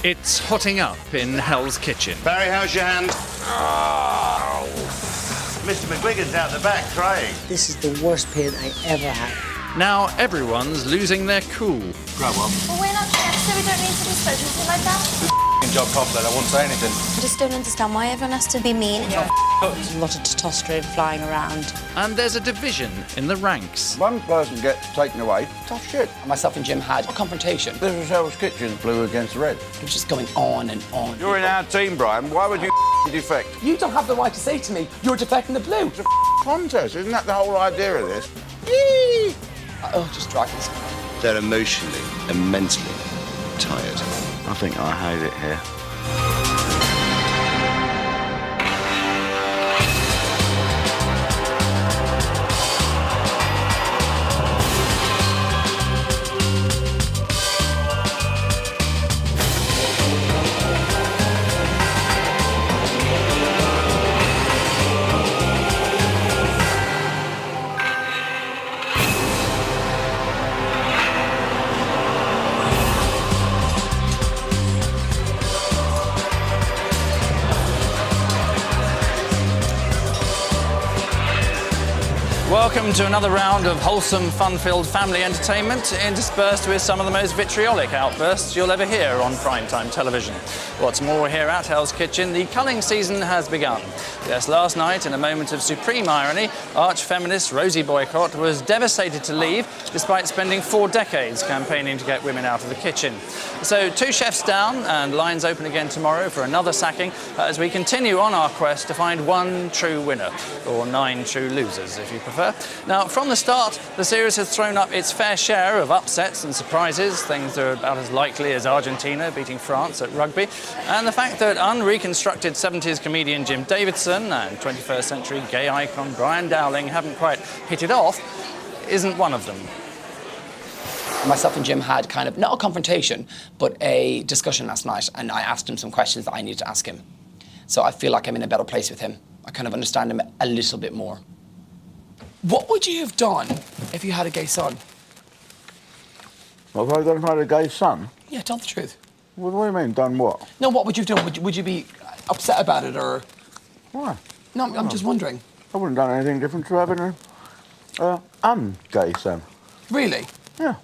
It's hotting up in Hell's Kitchen. Barry, how's your hand? Oh. Mr. McGuigan's out the back crying. This is the worst pain I ever had. Now everyone's losing their cool. Grab one. Well, we're not chefs, so we don't need to be spoken to like that. This job complete, I won't say anything. I just don't understand why everyone has to be mean. There's a lot of testosterone flying around. And there's a division in the ranks. One person gets taken away, tough shit. Myself and Jim had a confrontation. This was Hell's Kitchen, blue against red. It was just going on and on. You're in our team, Brian. Why would you defect? You don't have the right to say to me, you're defecting the blue. It's a contest, isn't that the whole idea of this? Oh, just dragons. They're emotionally and mentally tired. I think I hate it here. Welcome to another round of wholesome, fun-filled family entertainment, interspersed with some of the most vitriolic outbursts you'll ever hear on primetime television. What's more, here at Hell's Kitchen, the culling season has begun. Yes, last night, in a moment of supreme irony, arch-feminist Rosie Boycott was devastated to leave, despite spending 4 decades campaigning to get women out of the kitchen. So 2 chefs down, and lines open again tomorrow for another sacking, as we continue on our quest to find one true winner, or 9 true losers, if you prefer. Now, from the start, the series has thrown up its fair share of upsets and surprises, things that are about as likely as Argentina beating France at rugby, and the fact that unreconstructed 70s comedian Jim Davidson and 21st century gay icon Brian Dowling haven't quite hit it off isn't one of them. Myself and Jim had kind of, not a confrontation, but a discussion last night, and I asked him some questions that I needed to ask him. So I feel like I'm in a better place with him. I kind of understand him a little bit more. What would you have done if you had a gay son? What have I done if I had a gay son? Yeah, tell the truth. What do you mean, done what? No, what would you have done? Would you be upset about it, or...? Why? No, I'm just wondering. I wouldn't have done anything different to having a un-gay son. Really? Yeah.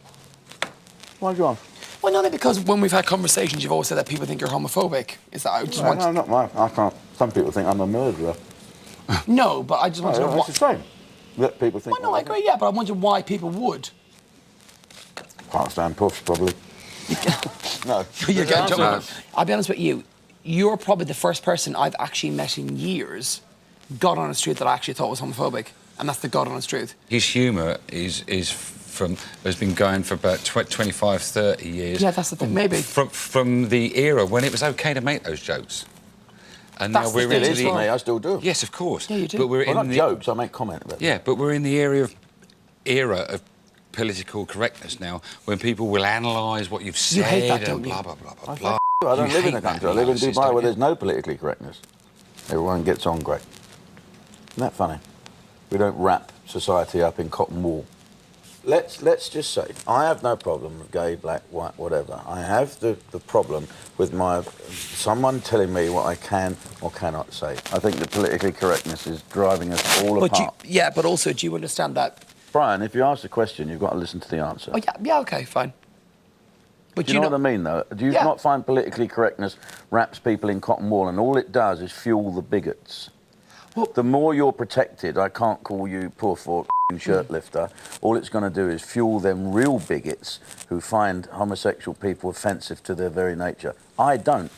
Why'd you ask? Well, not because when we've had conversations, you've always said that people think you're homophobic. Is that I just want? No, not mine. I can't. Some people think I'm a murderer. No, but I just want to know That's what. the same. That people think. Well, no, I agree. Yeah, but I wonder why people would. Can't stand puffs, probably. No. You're getting jumped. I'll be honest with you. You're probably the first person I've actually met in years, God honest truth, that I actually thought was homophobic, and that's the God honest truth. His humour has been going for about 25, 30 years. Yeah, that's the thing. Maybe from the era when it was OK to make those jokes. And that's now we're the into thing. For me, I still do. Yes, of course. Yeah, you do. But we're Well, in not the jokes. I make comment about it. Yeah, but we're in the era of political correctness now, when people will analyse what you've said You hate that, and don't you? blah blah blah blah blah. I don't You live in hate a country. that I live in analysis, Dubai don't where you? there's no politically correctness. Everyone gets on great. Isn't that funny? We don't wrap society up in cotton wool. Let's just say, I have no problem with gay, black, white, whatever. I have the problem with someone telling me what I can or cannot say. I think the politically correctness is driving us all apart. But also, do you understand that? Brian, if you ask a question, you've got to listen to the answer. Oh, yeah, okay, fine. But Do you know what I mean, though? Do you not find politically correctness wraps people in cotton wool, and all it does is fuel the bigots? Well, the more you're protected, I can't call you poor for shirt lifter. All it's going to do is fuel them real bigots who find homosexual people offensive to their very nature. I don't,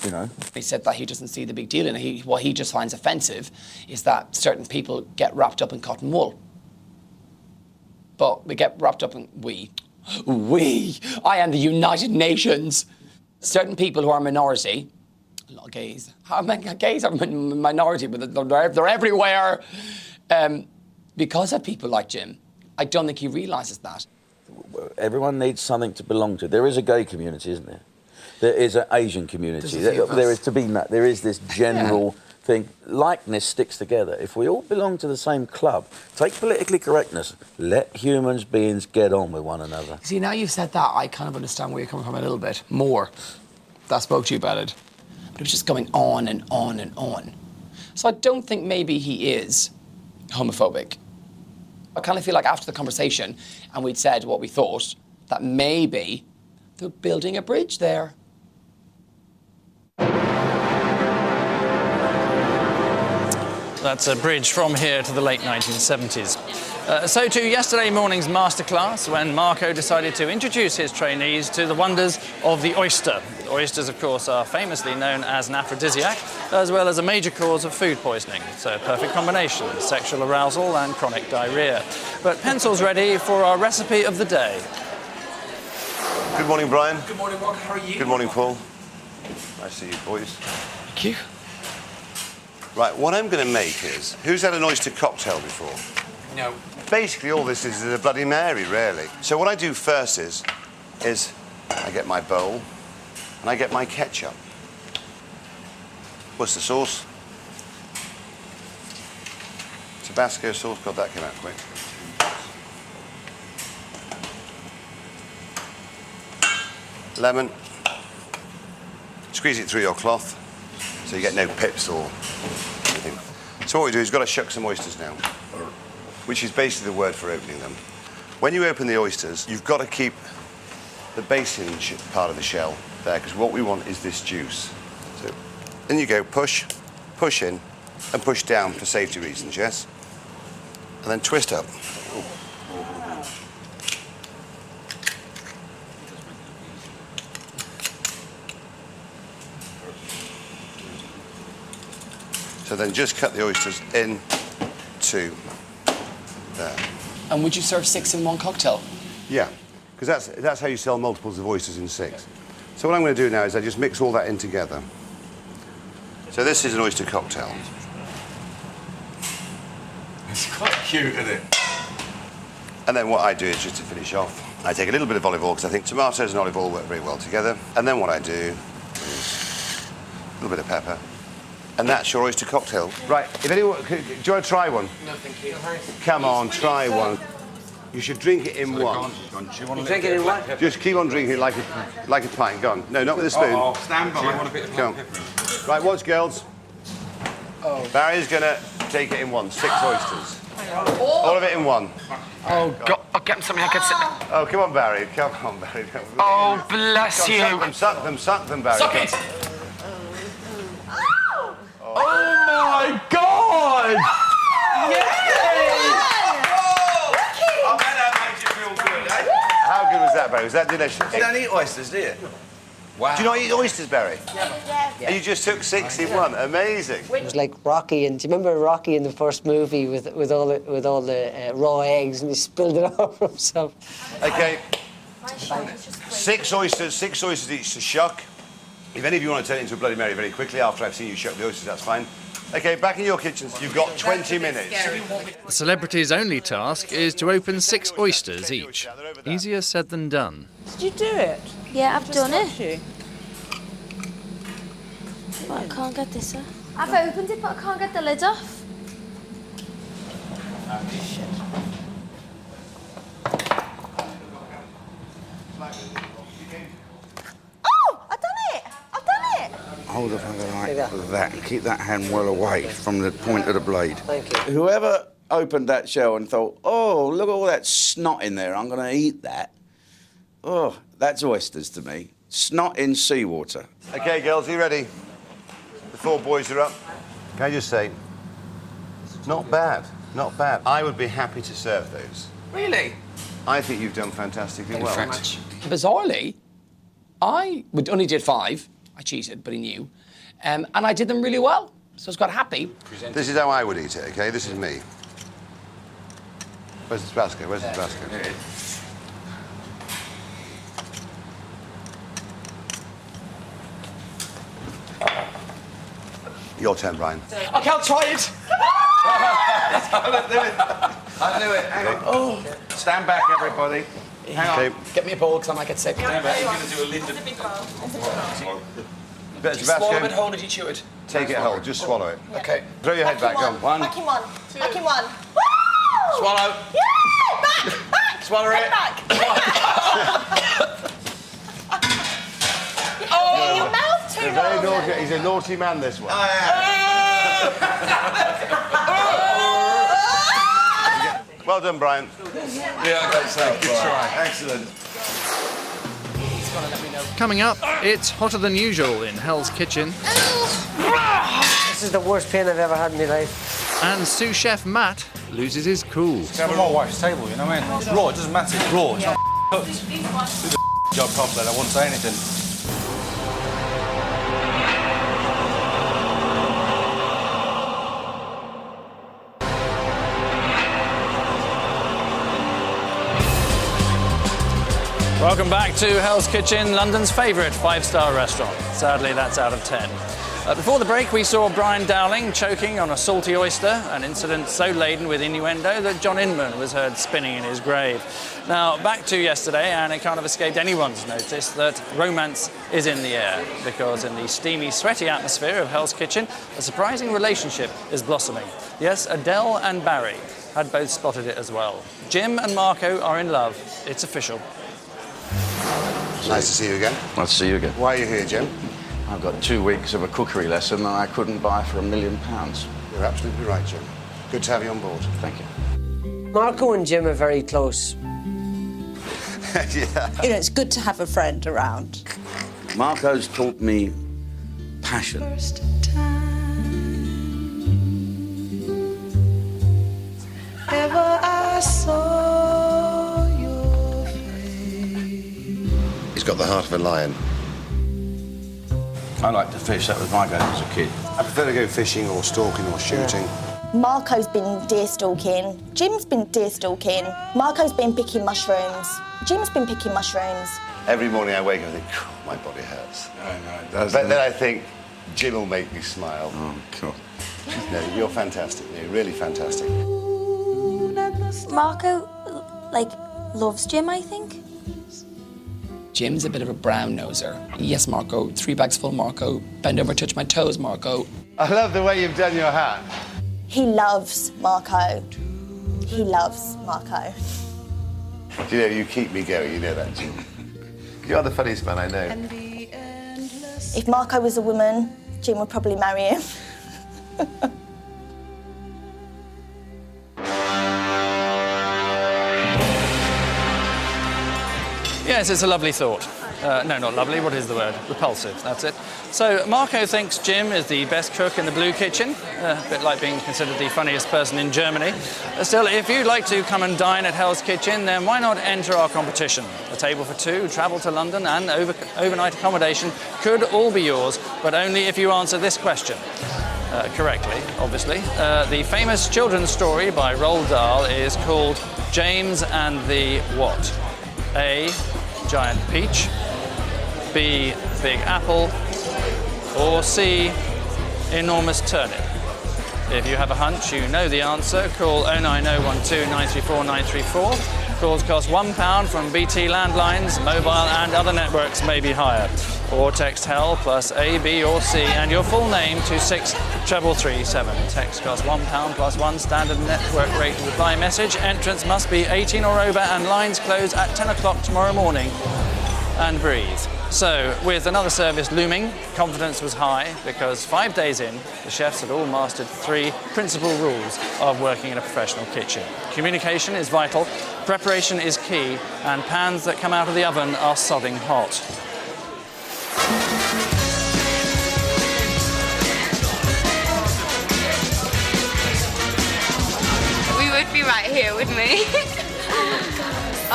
you know. He said that he doesn't see the big deal in it. What he just finds offensive is that certain people get wrapped up in cotton wool. But we get wrapped up in... I am the United Nations. Certain people who are minority... A lot of gays. Gays are minority, but they're everywhere. Because of people like Jim, I don't think he realises that. Everyone needs something to belong to. There is a gay community, isn't there? There is an Asian community. There is this general think likeness sticks together. If we all belong to the same club, take politically correctness, let human beings get on with one another. See, now you've said that, I kind of understand where you're coming from a little bit more. That spoke to you about it. But it was just going on and on and on. So I don't think maybe he is homophobic. I kind of feel like after the conversation and we'd said what we thought, that maybe they're building a bridge there. That's a bridge from here to the late 1970s. So to yesterday morning's masterclass, when Marco decided to introduce his trainees to the wonders of the oyster. Oysters, of course, are famously known as an aphrodisiac, as well as a major cause of food poisoning. So a perfect combination, sexual arousal and chronic diarrhea. But pencils ready for our recipe of the day. Good morning, Brian. Good morning, Mark. How are you? Good morning, Paul. Nice to see you, boys. Thank you. Right, what I'm going to make is... Who's had an oyster cocktail before? No. Basically, all this is a Bloody Mary, really. So what I do first is I get my bowl and I get my ketchup. Worcester sauce. Tabasco sauce. God, that came out quick. Lemon. Squeeze it through your cloth so you get no pips or anything. So what we do is we've got to shuck some oysters now, which is basically the word for opening them. When you open the oysters, you've got to keep the basin part of the shell there, because what we want is this juice. So in you go, push in, and push down for safety reasons, yes? And then twist up. So then just cut the oysters in to there. And would you serve 6 in one cocktail? Yeah, because that's how you sell multiples of oysters in 6. So what I'm going to do now is I just mix all that in together. So this is an oyster cocktail. It's quite cute, isn't it? And then what I do is, just to finish off, I take a little bit of olive oil, because I think tomatoes and olive oil work very well together. And then what I do is a little bit of pepper. And that's your oyster cocktail. Right, if anyone... Do you want to try one? No, thank you. Come on, try one. You should drink it in one. Drink it in one? Just keep on drinking it like a pint. Go on. No, not with a spoon. Oh, stand by. I want a bit of Come on. Right, watch, girls. Oh. Barry's going to take it in one. 6 oysters. All of it in one. Oh, God. I'll get him something I can sit. Oh, come on, Barry. Come on, Barry. Oh, bless you. Suck them, Barry. Suck it. Oh my God! Yay! I bet that makes you feel good, eh? How good was that, Barry? Was that delicious? You don't eat oysters, do you? Wow. Do you not eat oysters, Barry? Yeah. And you just took 6 in one. Amazing. It was like Rocky, and do you remember Rocky in the first movie with all the raw eggs, and he spilled it over himself? Okay. 6 oysters each to shuck. If any of you want to turn it into a Bloody Mary very quickly after I've seen you shuck the oysters, that's fine. Okay, back in your kitchens. You've got 20 minutes. The celebrity's only task is to open 6 oysters each. Easier said than done. Did you do it? Yeah, I've done it. You? But I can't get this off. I've opened it, but I can't get the lid off. Oh, I've done it! I've done it! Hold the finger like that and keep that hand well away from the point of the blade. Thank you. Whoever opened that shell and thought, oh, look at all that snot in there, I'm going to eat that. Oh, that's oysters to me. Snot in seawater. Okay, girls, are you ready? The 4 boys are up. Can I just say, not bad, not bad. I would be happy to serve those. Really? I think you've done fantastically well. Bizarrely, I only did 5. I cheated, but he knew. And I did them really well. So I was quite happy. This is how I would eat it, okay? This is me. Where's the Tabasco? Where's the Tabasco? Your turn, Brian. Okay, I'll try it. I knew it. Hang on. Oh. Stand back, everybody. Hang on. Okay. Get me a bowl, because I might get sick. You're going to do a Linda... Better Swallow Tabasco. it whole, did you chew it? Take it whole. Just swallow it. Okay. Throw your head back. Go on. One. Back in one. Back in one. Woo! Swallow. Yeah! Back! Swallow it. Back! Oh! Your mouth too He's very long. naughty. He's a naughty man, this one. Well done, Brian. Yeah, great stuff. Good try. Excellent. Coming up, it's hotter than usual in Hell's Kitchen, This is the worst pain I've ever had in my life. and sous chef Matt loses his cool. It's on my wife's table, you know what I mean? It's raw, it doesn't matter, it's raw, it's not cooked. Do the job properly, I won't say anything. Welcome back to Hell's Kitchen, London's favourite five-star restaurant. Sadly, that's out of 10. Before the break, we saw Brian Dowling choking on a salty oyster, an incident so laden with innuendo that John Inman was heard spinning in his grave. Now, back to yesterday, and it kind of escaped anyone's notice that romance is in the air, because in the steamy, sweaty atmosphere of Hell's Kitchen, a surprising relationship is blossoming. Yes, Adele and Barry had both spotted it as well. Jim and Marco are in love. It's official. Nice to see you again. Nice to see you again. Why are you here, Jim? I've got 2 weeks of a cookery lesson that I couldn't buy for £1 million. You're absolutely right, Jim. Good to have you on board. Thank you. Marco and Jim are very close. Yeah. You know, it's good to have a friend around. Marco's taught me passion. He's got the heart of a lion. I like to fish, that was my game as a kid. I prefer to go fishing or stalking or shooting. Marco's been deer stalking. Jim's been deer stalking. Marco's been picking mushrooms. Jim's been picking mushrooms. Every morning I wake up and think, my body hurts. I know, it does. But then I think, Jim will make me smile. Oh, cool. No, you're fantastic. You're really fantastic. Marco, like, loves Jim, I think. Jim's a bit of a brown noser. Yes, Marco. 3 bags full, Marco. Bend over, touch my toes, Marco. I love the way you've done your hat. He loves Marco. He loves Marco. You know, you keep me going, you know that, Jim. You're the funniest man I know. If Marco was a woman, Jim would probably marry him. Yes, it's a lovely thought. No, not lovely. What is the word? Repulsive, that's it. So Marco thinks Jim is the best cook in the Blue Kitchen, a bit like being considered the funniest person in Germany. Still, if you'd like to come and dine at Hell's Kitchen, then why not enter our competition? A table for 2, travel to London and overnight accommodation could all be yours, but only if you answer this question. Correctly, obviously. The famous children's story by Roald Dahl is called James and the what? A, giant peach, B, big apple, or C, enormous turnip. If you have a hunch, you know the answer, call 09012 934 934. Calls cost £1 from BT landlines, mobile and other networks may be higher. Or text HELL plus A, B or C and your full name to 63337. Text costs £1 plus 1 standard network rate reply message. Entrance must be 18 or over and lines close at 10 o'clock tomorrow morning. And breathe. So, with another service looming, confidence was high because 5 days in, the chefs had all mastered 3 principal rules of working in a professional kitchen. Communication is vital, preparation is key, and pans that come out of the oven are sodding hot. We would be right here, wouldn't we?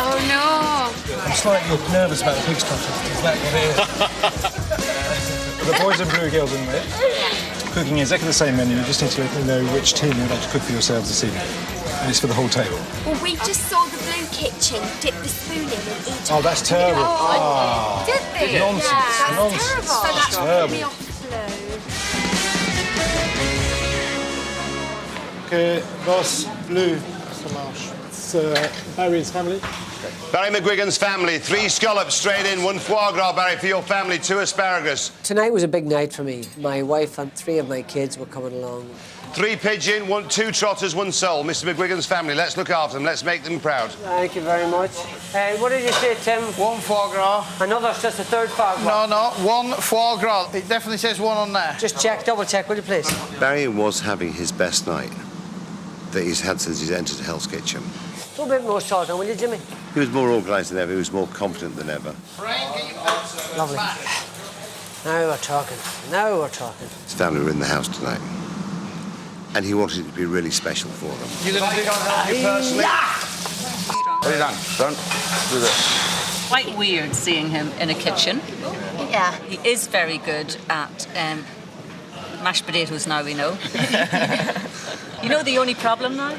Oh no. I'm slightly nervous about the pig stuff. Is that what it is? The boys and blue, girls in red. Cooking exactly the same menu. You just need to let me know which team you'd like to cook for yourselves this evening. And it's for the whole table. Well, we just saw the Blue Kitchen dip the spoon in and eat. Oh, that's terrible. Oh, did they? Nonsense. Yeah, that's Nonsense. terrible. So that's Terrible. me off Blue. Okay, boss, blue. Ça marche. It's Barry's family. Barry McGuigan's family, 3 scallops straight in, 1 foie gras, Barry, for your family, 2 asparagus. Tonight was a big night for me. My wife and 3 of my kids were coming along. 3 pigeon, 2 trotters, 1 sole. Mr. McGuigan's family, let's look after them, let's make them proud. Thank you very much. What did you say, Tim? 1 foie gras. Another, just a 3rd foie gras? No, 1 foie gras. It definitely says 1 on there. Just check, double check, will you please? Barry was having his best night that he's had since he's entered Hell's Kitchen. A little bit more salt on, will you, Jimmy? He was more organised than ever, he was more confident than ever. Lovely. Now we're talking. Now we're talking. His family were in the house tonight. And he wanted it to be really special for them. You're going to do that personally? What have you done? Don't do this. Quite weird seeing him in a kitchen. Yeah. He is very good at mashed potatoes now, we know. You know the only problem now?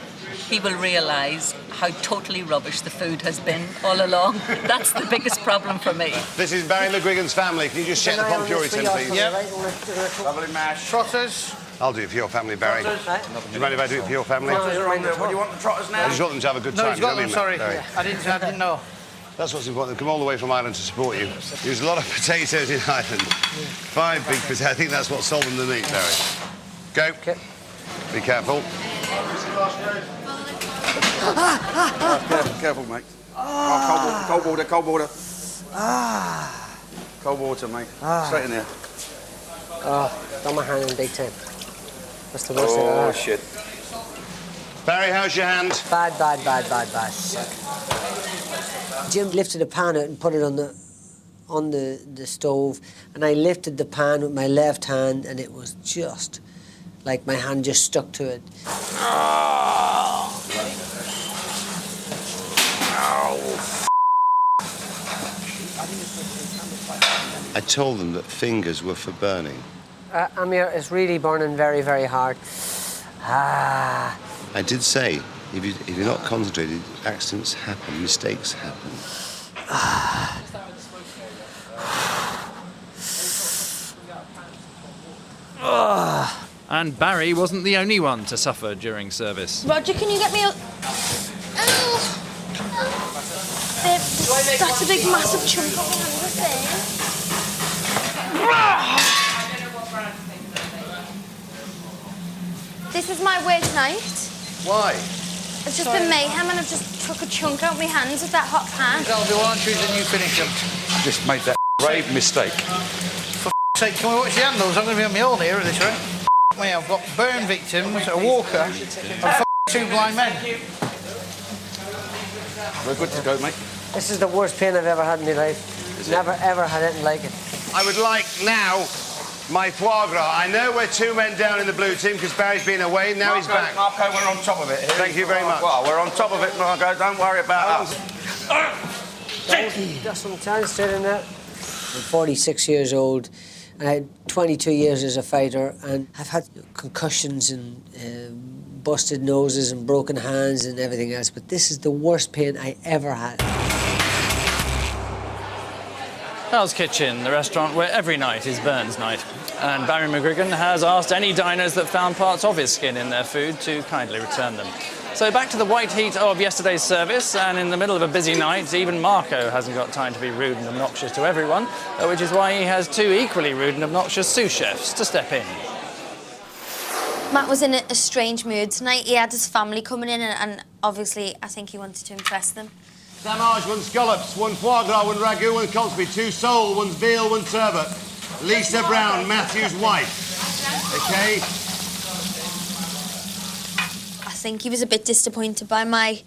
He will realise how totally rubbish the food has been all along. That's the biggest problem for me. This is Barry McGuigan's family. Can you just check the pomp purity, please? Yep. Lovely mash. Trotters. I'll do it for your family, Barry. Do you mind if I do it for your family? Trotters are on there. What do you want, the trotters now? I just want them to have a good time. No, he's got them, Do you know what sorry. I mean, Barry? I didn't know. That's what's important. They've come all the way from Ireland to support you. Use a lot of potatoes in Ireland. 5 big potatoes. I think that's what sold them the meat, Barry. Go. Okay. Be careful. Careful, mate. Oh, cold water, cold water. Cold water, mate. Straight in there. Oh, got my hand in big time. That's the worst thing Oh, I've shit. Barry, how's your hand? Bad. Jim lifted a pan out and put it on the stove, and I lifted the pan with my left hand, and it was just like my hand just stuck to it. I told them that fingers were for burning. Amir, it's really burning very, very hard. I did say, if you're not concentrated, accidents happen, mistakes happen. And Barry wasn't the only one to suffer during service. Roger, can you get me a... That's a big, massive chunk of my hand there. This is my worst night. Why? It's just been mayhem and I've just took a chunk out of my hands with that hot pan. That'll do, I'll choose a new finish them. Just made that grave mistake. For sake, can we watch the handles? I'm going to be on my own here at this rate. Me, I've got burn victims, a walker, and 2 blind men. We're good to go, mate. This is the worst pain I've ever had in my life. Never, ever had anything like it. I would like now my foie gras. I know we're 2 men down in the blue team because Barry's been away. Now he's back. Marco, we're on top of it. Thank you very much. Well, we're on top of it, Marco. Don't worry about us. Got some time straight in there. I'm 46 years old. I had 22 years as a fighter, and I've had concussions and busted noses and broken hands and everything else, but this is the worst pain I ever had. Hell's Kitchen, the restaurant where every night is Burns night. And Barry McGuigan has asked any diners that found parts of his skin in their food to kindly return them. So back to the white heat of yesterday's service, and in the middle of a busy night, even Marco hasn't got time to be rude and obnoxious to everyone, which is why he has 2 equally rude and obnoxious sous chefs to step in. Matt was in a strange mood tonight. He had his family coming in and obviously I think he wanted to impress them. Damage, 1 scallops, 1 foie gras, 1 ragu, 1 Cosby, 2 sole, 1 veal, 1 turbot. Lisa Brown, Matthew's wife. OK? I think he was a bit disappointed by my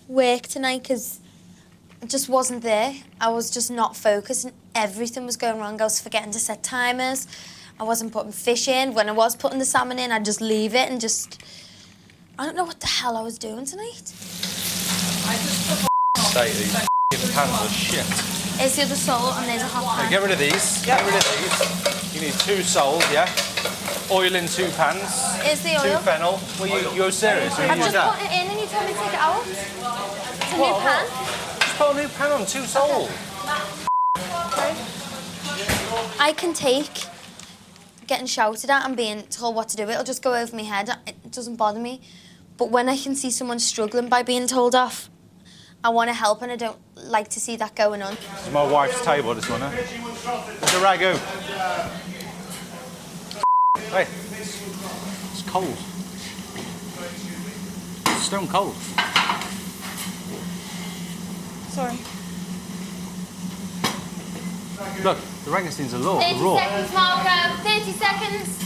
work tonight because it just wasn't there. I was just not focused and everything was going wrong. I was forgetting to set timers. I wasn't putting fish in. When I was putting the salmon in, I'd just leave it and just... I don't know what the hell I was doing tonight. These pans are shit. Here's the other sole and there's a hot pan. Get rid of these. Get rid of these. You need 2 soles, yeah? Oil in 2 pans. Here's the 2 oil. fennel. Well, you're serious? I've just put it in and you told me to take it out. It's a new pan. Just put a new pan on, 2 soles. I can take getting shouted at and being told what to do. It'll just go over my head. It doesn't bother me. But when I can see someone struggling by being told off, I want to help and I don't like to see that going on. This is my wife's table, this one, huh? There's a ragu. Hey, it's cold. It's stone cold. Sorry. Look, the ragustins are raw. 30 They're raw. seconds, Marco. 30 seconds.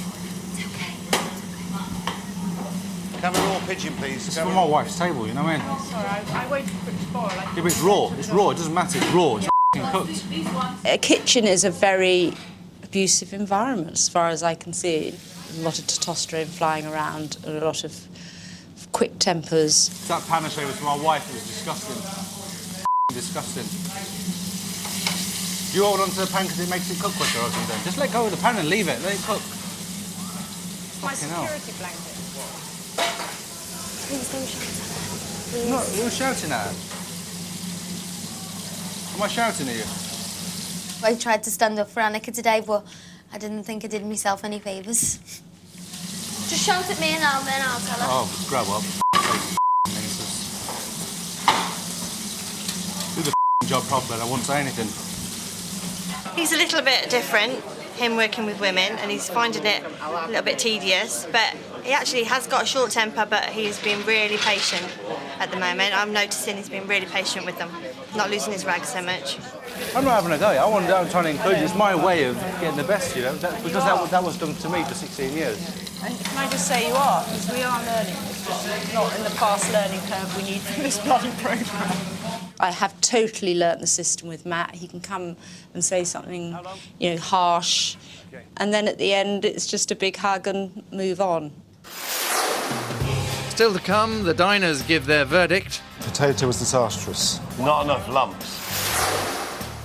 Have a raw pigeon, please. This is for my wife's table, you know what I mean? Oh, sorry, I waited for it to spoil. Yeah, but it's raw. It's raw. It doesn't matter. It's raw. It's cooked. A kitchen is a very abusive environment, as far as I can see. A lot of testosterone flying around, and a lot of quick tempers. That panache was for my wife. It was disgusting. Disgusting. Do you hold on to the pan because it makes it cook quicker or something? Just let go of the pan and leave it. Let it cook. My Fucking hell. security blanket. Please don't shout at her. Please. No, who's shouting at her? Am I shouting at you? I tried to stand up for Annika today, but I didn't think I did myself any favours. Just shout at me and then I'll tell her. Oh, grow up. Do the job properly. I won't say anything. He's a little bit different, him working with women, and he's finding it a little bit tedious, but he actually has got a short temper, but he's been really patient at the moment. I'm noticing he's been really patient with them, not losing his rag so much. I'm not having a go. I'm trying to include you. It's my way of getting the best, you know, because that was done to me for 16 years. And can I just say you are, because we are learning. It's just not in the past learning curve we need for this bloody programme. I have totally learnt the system with Matt. He can come and say something, you know, harsh, and then at the end it's just a big hug and move on. Still to come, the diners give their verdict. Potato was disastrous. Not enough lumps.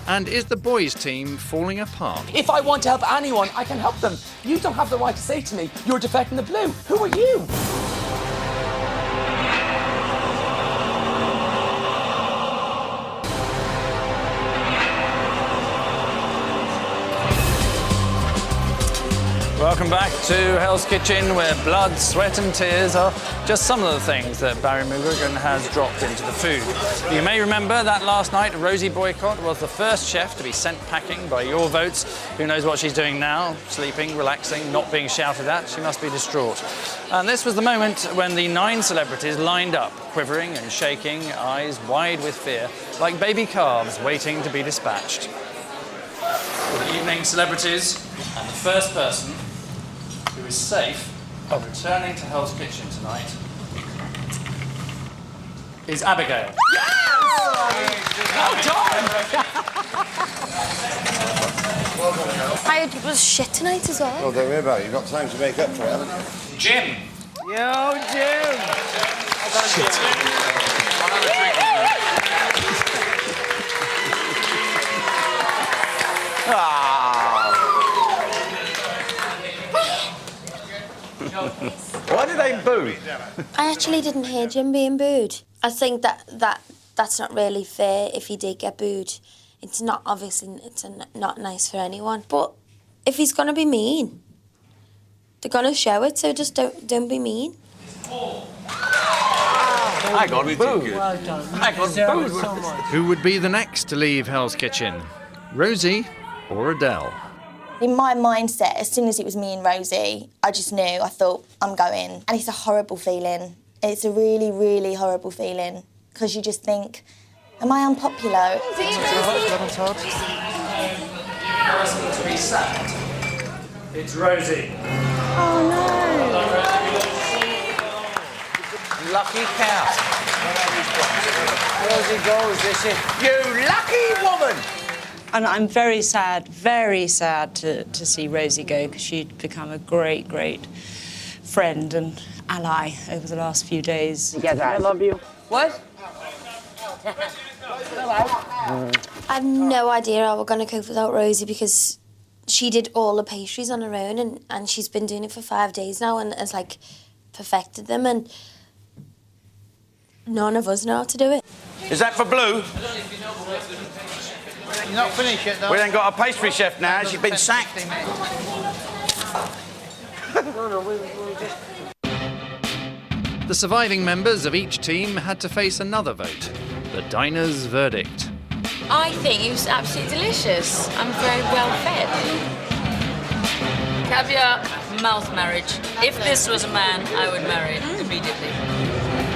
And is the boys' team falling apart? If I want to help anyone, I can help them. You don't have the right to say to me, you're defecting the blue. Who are you? Welcome back to Hell's Kitchen, where blood, sweat and tears are just some of the things that Barry Mugagan has dropped into the food. You may remember that last night Rosie Boycott was the first chef to be sent packing by your votes. Who knows what she's doing now? Sleeping, relaxing, not being shouted at. She must be distraught. And this was the moment when the 9 celebrities lined up, quivering and shaking, eyes wide with fear, like baby calves waiting to be dispatched. Good evening, celebrities. And the first person who is safe of returning to Hell's Kitchen tonight is Abigail. Well done! I was shit tonight as well. Well, don't worry about it. You've got time to make up for it, haven't you? Jim. Yo, Jim! Why did they boo? I actually didn't hear Jim being booed. I think that's not really fair if he did get booed. It's not, obviously, not nice for anyone. But if he's going to be mean, they're going to show it, so just don't be mean. I got booed. Well done. I got booed. So much. Who would be the next to leave Hell's Kitchen? Rosie or Adele? In my mindset, as soon as it was me and Rosie, I just knew, I thought, I'm going. And it's a horrible feeling. It's a really, really horrible feeling. Because you just think, am I unpopular? Person to be sacked. It's Rosie. Oh, Lucky cow. Rosie goes, this is you lucky woman. And I'm very sad to see Rosie go, because she'd become a great, great friend and ally over the last few days. I love you. What? I have no idea how we're going to cope without Rosie, because she did all the pastries on her own, and she's been doing it for 5 days now and has, like, perfected them, and none of us know how to do it. Is that for Blue? You're not finished yet, though. We ain't got a pastry chef now. She's been sacked. The surviving members of each team had to face another vote. the diner's verdict. I think it was absolutely delicious. I'm very well fed. Caviar, mouth marriage. If this was a man, I would marry it immediately.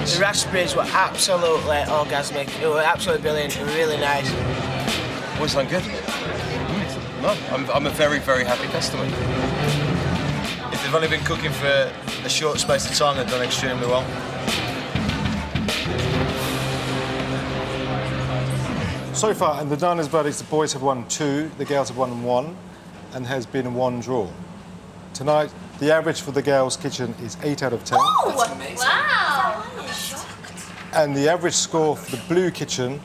The raspberries were absolutely orgasmic. They were absolutely brilliant. They were really nice. Always sound good. No, I'm a very, very happy customer. If they've only been cooking for a short space of time, they've done extremely well. So far, in the diner's verdicts, the boys have won 2, the girls have won 1, and has been 1 draw. Tonight, the average for the girls' kitchen is 8 out of 10. Oh, wow! And the average score for the blue kitchen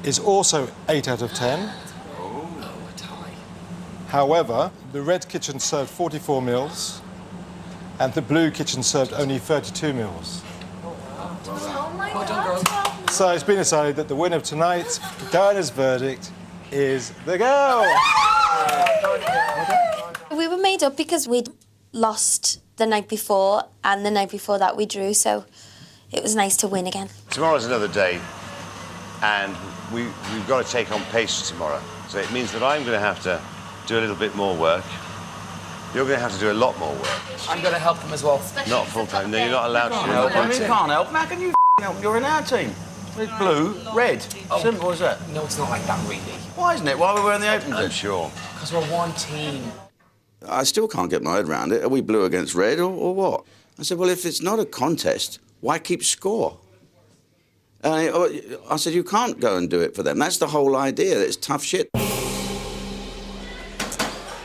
is also 8 out of 10. However, the red kitchen served 44 meals, and the blue kitchen served only 32 meals. Oh my God. So it's been decided that the winner of tonight's diner's verdict is the girl. We were made up because we'd lost the night before, and the night before that we drew, so it was nice to win again. Tomorrow's another day, and we've got to take on pace tomorrow. So it means that I'm going to have to do a little bit more work. You're going to have to do a lot more work. I'm going to help them as well. Not full-time. No, you're not allowed to. You can't help. How can you help? You're in our team. It's blue, red. Simple as that. No, it's not like that, really. Why isn't it? Why are we wearing the open I'm sure. Because we're one team. I still can't get my head around it. Are we blue against red or what? I said, well, if it's not a contest, why keep score? I said, you can't go and do it for them. That's the whole idea. It's tough shit.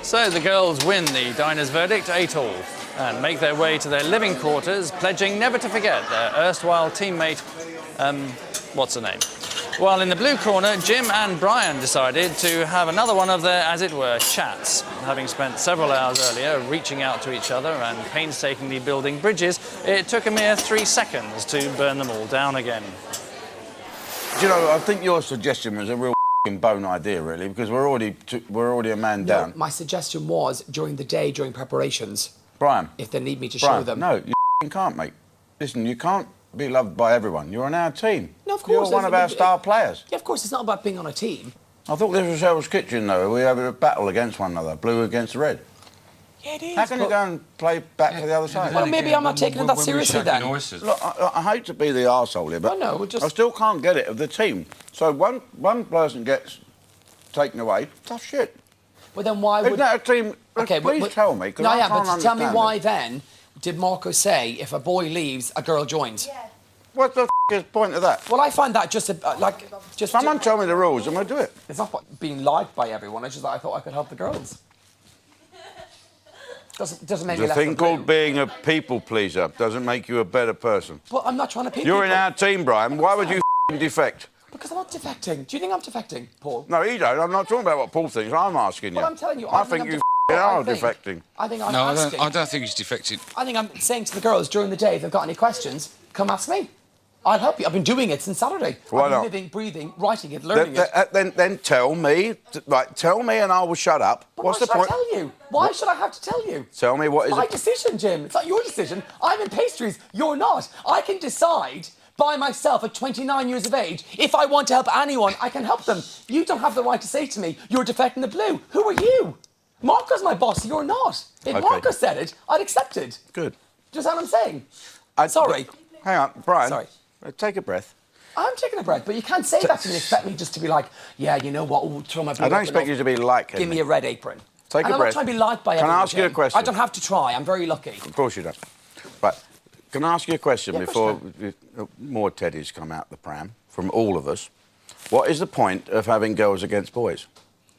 So the girls win the diner's verdict 8-all and make their way to their living quarters, pledging never to forget their erstwhile teammate, what's her name? While in the blue corner, Jim and Brian decided to have another one of their, as it were, chats. Having spent several hours earlier reaching out to each other and painstakingly building bridges, it took a mere 3 seconds to burn them all down again. Do you know, I think your suggestion was a real bone idea, really, because we're already a man down. My suggestion was during the day, during preparations. Brian. If they need me to Brian, show them. No, you can't, mate. Listen, you can't be loved by everyone. You're on our team. No, of course. You're one of our star players. Yeah, of course. It's not about being on a team. I thought this was Hell's Kitchen, though. We have a battle against one another, blue against red. Yeah, it is. How can you go and play back to the other side? Well, maybe I'm not taking it that seriously then. Look, I hate to be the arsehole here, but I still can't get it of the team. So one person gets taken away, tough shit. Well, then why would... Isn't that a team... Okay, please tell me, because no, I yeah, can't but tell me understand why it. then did Marco say if a boy leaves, a girl joins? Yeah. What the is the point of that? Well, I find that just Someone tell me the rules and we'll do it. It's not being liked by everyone. It's just that I thought I could help the girls. Doesn't make me There's a less thing of a called being a people pleaser. Doesn't make you a better person. Well, I'm not trying to pick You're in people. our team, Brian. Why would you defect? Because I'm not defecting. Do you think I'm defecting, Paul? No, you don't. I'm not talking about what Paul thinks. I'm asking you. Well, I'm telling you, I I think think you I'm are I think- defecting. I think I'm No, asking. I don't think he's defected. I think I'm saying to the girls during the day, if they've got any questions, come ask me. I'll help you. I've been doing it since Saturday. Why I've been not? living, breathing, writing it, learning it. Then tell me, tell me and I will shut up. But What's why the should point? I tell you? Why should I have to tell you? Tell me what It's is my it? decision, Jim. It's not your decision. I'm in pastries. You're not. I can decide by myself at 29 years of age. If I want to help anyone, I can help them. You don't have the right to say to me, you're defecting the blue. Who are you? Marco's my boss, you're not. If Okay. Marco said it, I'd accept it. Good. Do you understand what I'm saying? Sorry. Hang on, Brian. Sorry. Take a breath. I'm taking a breath, but you can't say that to me and expect me just to be like, yeah, you know what, we'll throw my blue I don't apron expect off. you to be like him. Give me a red apron. Take and a I'm breath. not trying to be liked by Can everyone. I ask you a Jim. question? I don't have to try. I'm very lucky. Of course you don't. Right. Can I ask you a question Yeah, before more teddies come out the pram from all of us? What is the point of having girls against boys?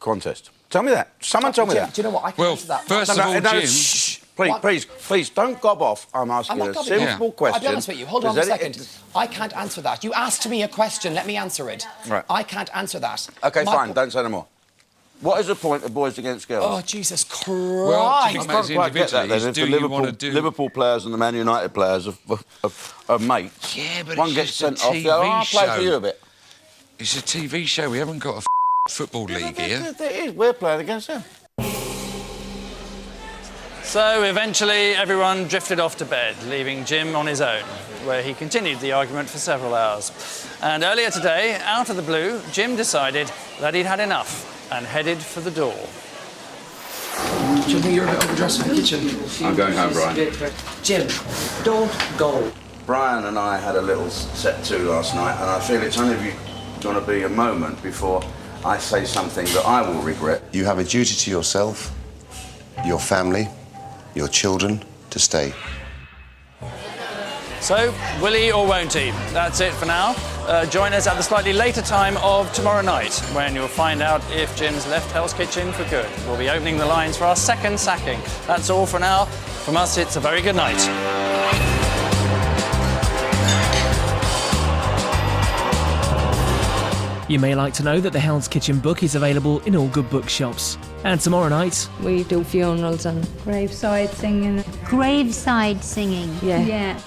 Contest. Tell me that. Someone tell me Jim, that. do you know what? I can answer that. first of all, Jim... Shh. Please, What? please, don't gob off. I'm asking I'm a not gobbing simple off. question. I'll be honest with you. Hold on Does a any- second. I can't answer that. You asked me a question. Let me answer it. Right. I can't answer that. OK, My- fine. Don't say no more. What is the point of boys against girls? Oh, Jesus Christ. Well, to I be can't quite get that, then. is If do the you want to do... Liverpool players and the Man United players are mates. Yeah, but one it's gets just sent a off. The other, TV I'll play for show. you a bit. It's a TV show. We haven't got a football league here. It is. We're playing against them. So eventually everyone drifted off to bed, leaving Jim on his own, where he continued the argument for several hours. And earlier today, out of the blue, Jim decided that he'd had enough and headed for the door. Do you think you're a bit overdressed for the kitchen? I'm going home, Brian. Jim, don't go. Brian and I had a little set to last night, and I feel it's only going to be a moment before I say something that I will regret. You have a duty to yourself, your family, your children, to stay. So, will he or won't he? That's it for now. Join us at the slightly later time of tomorrow night, when you'll find out if Jim's left Hell's Kitchen for good. We'll be opening the lines for our second sacking. That's all for now. From us, it's a very good night. You may like to know that the Hell's Kitchen book is available in all good bookshops. And tomorrow night, we do funerals and graveside singing. Graveside singing? Yeah. Yeah.